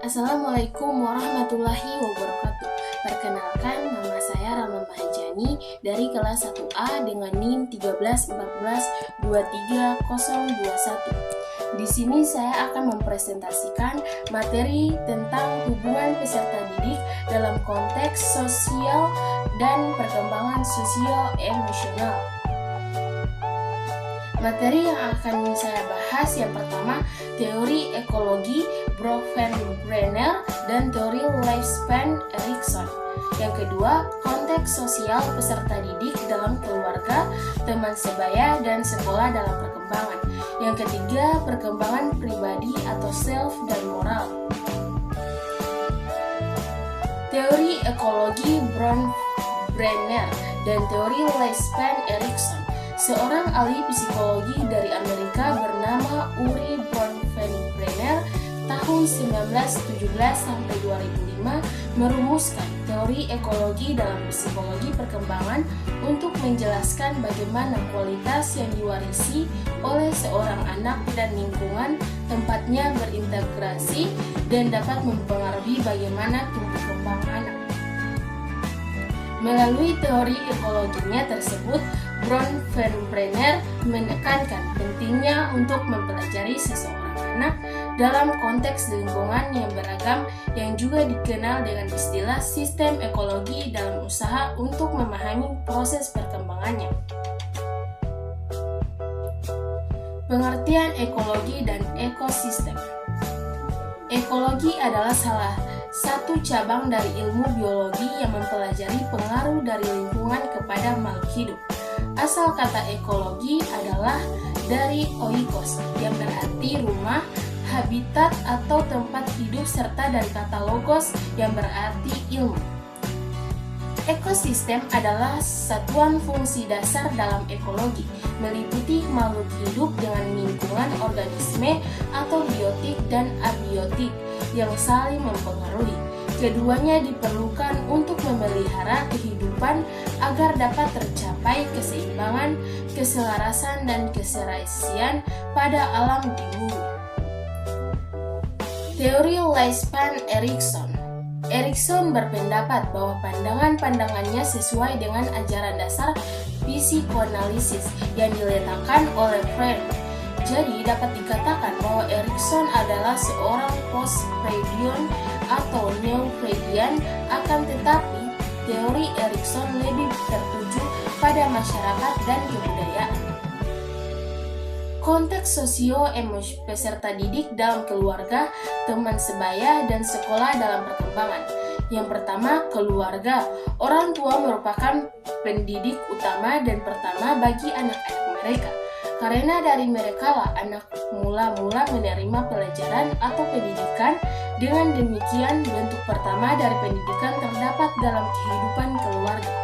Assalamualaikum warahmatullahi wabarakatuh. Perkenalkan, nama saya Rama Mahajani dari kelas 1A dengan NIM 131423021. Di sini saya akan mempresentasikan materi tentang hubungan peserta didik dalam konteks sosial dan perkembangan sosio-emosional. Materi yang akan saya bahas yang pertama, teori ekologi Brenner dan teori lifespan Erikson. Yang kedua, konteks sosial peserta didik dalam keluarga, teman sebaya, dan sekolah dalam perkembangan. Yang ketiga, perkembangan pribadi atau self dan moral. Teori ekologi Brenner dan teori lifespan Erikson. Seorang ahli psikologi dari Amerika bernama Uri Brenner tahun 1917 sampai 2005 merumuskan teori ekologi dalam psikologi perkembangan untuk menjelaskan bagaimana kualitas yang diwarisi oleh seorang anak dan lingkungan tempatnya berintegrasi dan dapat mempengaruhi bagaimana tumbuh kembang anak. Melalui teori ekologinya tersebut, Brenner menekankan pentingnya untuk mempelajari seseorang anak dalam konteks lingkungan yang beragam yang juga dikenal dengan istilah sistem ekologi dalam usaha untuk memahami proses perkembangannya. Pengertian ekologi dan ekosistem. Ekologi adalah salah satu cabang dari ilmu biologi yang mempelajari pengaruh dari lingkungan kepada makhluk hidup. Asal kata ekologi adalah dari oikos, yang berarti rumah, habitat atau tempat hidup, serta dari kata logos yang berarti ilmu. Ekosistem adalah satuan fungsi dasar dalam ekologi, meliputi makhluk hidup dengan lingkungan organisme atau biotik dan abiotik yang saling mempengaruhi. Keduanya diperlukan untuk memelihara kehidupan agar dapat tercapai keseimbangan, keselarasan, dan keserasian pada alam di bumi. Teori lifespan Erikson. Erikson berpendapat bahwa pandangan-pandangannya sesuai dengan ajaran dasar psikoanalisis yang diletakkan oleh Freud. Jadi dapat dikatakan bahwa Erikson adalah seorang post-Freudian atau neo-Freudian, akan tetapi teori Erikson lebih tertuju pada masyarakat dan kebudayaan. Konteks sosio-emosi peserta didik dalam keluarga, teman sebaya, dan sekolah dalam perkembangan. Yang pertama, keluarga. Orang tua merupakan pendidik utama dan pertama bagi anak-anak mereka. Karena dari mereka lah anak mula-mula menerima pelajaran atau pendidikan. Dengan demikian, bentuk pertama dari pendidikan terdapat dalam kehidupan keluarga.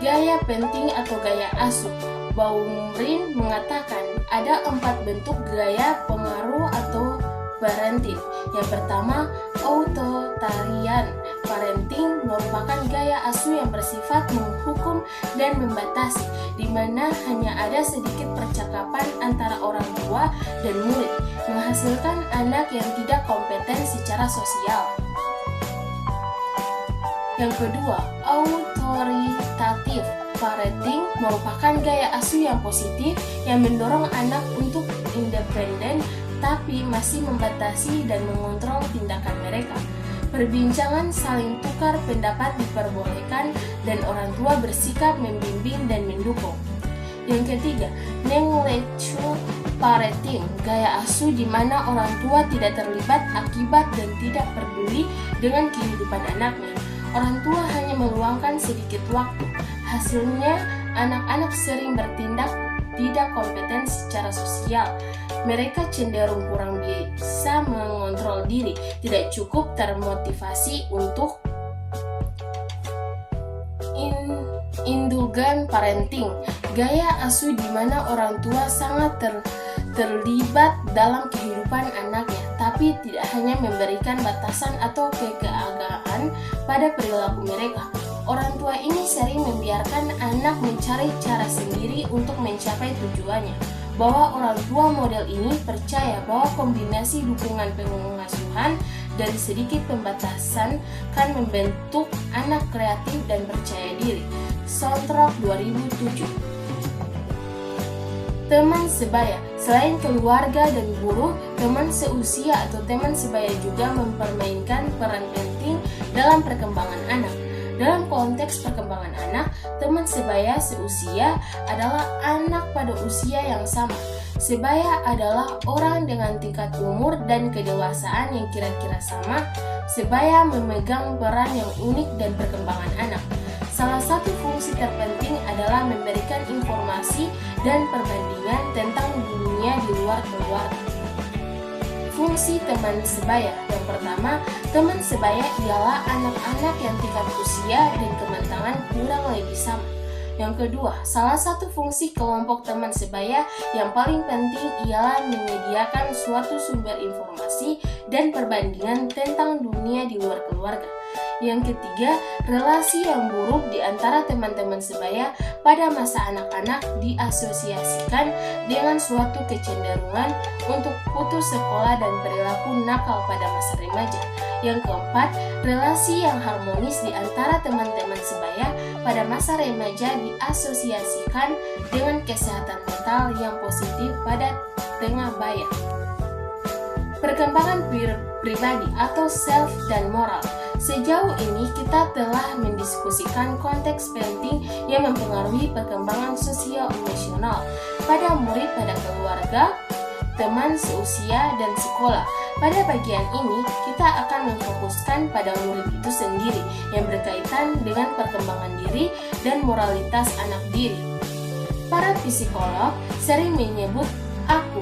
Gaya penting atau gaya asuh. Baumrind mengatakan ada 4 bentuk gaya pengaruh atau parenting. Yang pertama, authoritarian parenting merupakan gaya asuh yang bersifat menghukum dan membatasi, di mana hanya ada sedikit percakapan antara orang tua dan murid, menghasilkan anak yang tidak kompeten secara sosial. Yang kedua, autoritatif parenting merupakan gaya asuh yang positif yang mendorong anak untuk independen tapi masih membatasi dan mengontrol tindakan mereka. Perbincangan saling tukar pendapat diperbolehkan dan orang tua bersikap membimbing dan mendukung. Yang ketiga, neglectful parenting, gaya asuh di mana orang tua tidak terlibat akibat dan tidak peduli dengan kehidupan anaknya. Orang tua hanya meluangkan sedikit waktu. Hasilnya, anak-anak sering bertindak tidak kompeten secara sosial. Mereka cenderung kurang bisa mengontrol diri, tidak cukup termotivasi untuk indulgen parenting, gaya asuh di mana orang tua sangat terlibat dalam kehidupan anaknya, tapi tidak hanya memberikan batasan atau kekeagaan pada perilaku mereka. Orang tua ini sering membiarkan anak mencari cara sendiri untuk mencapai tujuannya. bahwa orang tua model ini percaya bahwa kombinasi dukungan pengasuhan dari sedikit pembatasan kan membentuk anak kreatif dan percaya diri. Sontrok 2007. Teman sebaya. Selain keluarga dan guru, teman seusia atau teman sebaya juga mempermainkan peran penting dalam perkembangan anak. Dalam konteks perkembangan anak, teman sebaya seusia adalah anak pada usia yang sama. Sebaya adalah orang dengan tingkat umur dan kedewasaan yang kira-kira sama. Sebaya memegang peran yang unik dan perkembangan anak. Salah satu fungsi terpenting adalah memberikan informasi dan perbandingan tentang dunia di luar keluarga. Fungsi teman sebaya. Yang pertama, teman sebaya ialah anak-anak yang tingkat usia dan kematangan kurang lebih sama. Yang kedua, salah satu fungsi kelompok teman sebaya yang paling penting ialah menyediakan suatu sumber informasi dan perbandingan tentang dunia di luar keluarga. Yang ketiga, relasi yang buruk di antara teman-teman sebaya pada masa anak-anak diasosiasikan dengan suatu kecenderungan untuk putus sekolah dan perilaku nakal pada masa remaja. Yang keempat, relasi yang harmonis di antara teman-teman sebaya pada masa remaja diasosiasikan dengan kesehatan mental yang positif pada tengah baya. Perkembangan pribadi atau self dan moral. Sejauh ini kita telah mendiskusikan konteks penting yang mempengaruhi perkembangan sosio-emosional pada murid pada keluarga, teman seusia, dan sekolah. Pada bagian ini, kita akan memfokuskan pada murid itu sendiri yang berkaitan dengan perkembangan diri dan moralitas anak diri. Para psikolog sering menyebut aku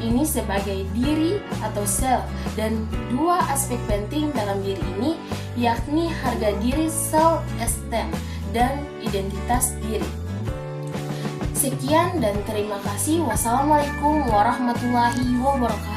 ini sebagai diri atau self, dan dua aspek penting dalam diri ini yakni harga diri self-esteem dan identitas diri. Sekian dan terima kasih. Wassalamualaikum warahmatullahi wabarakatuh.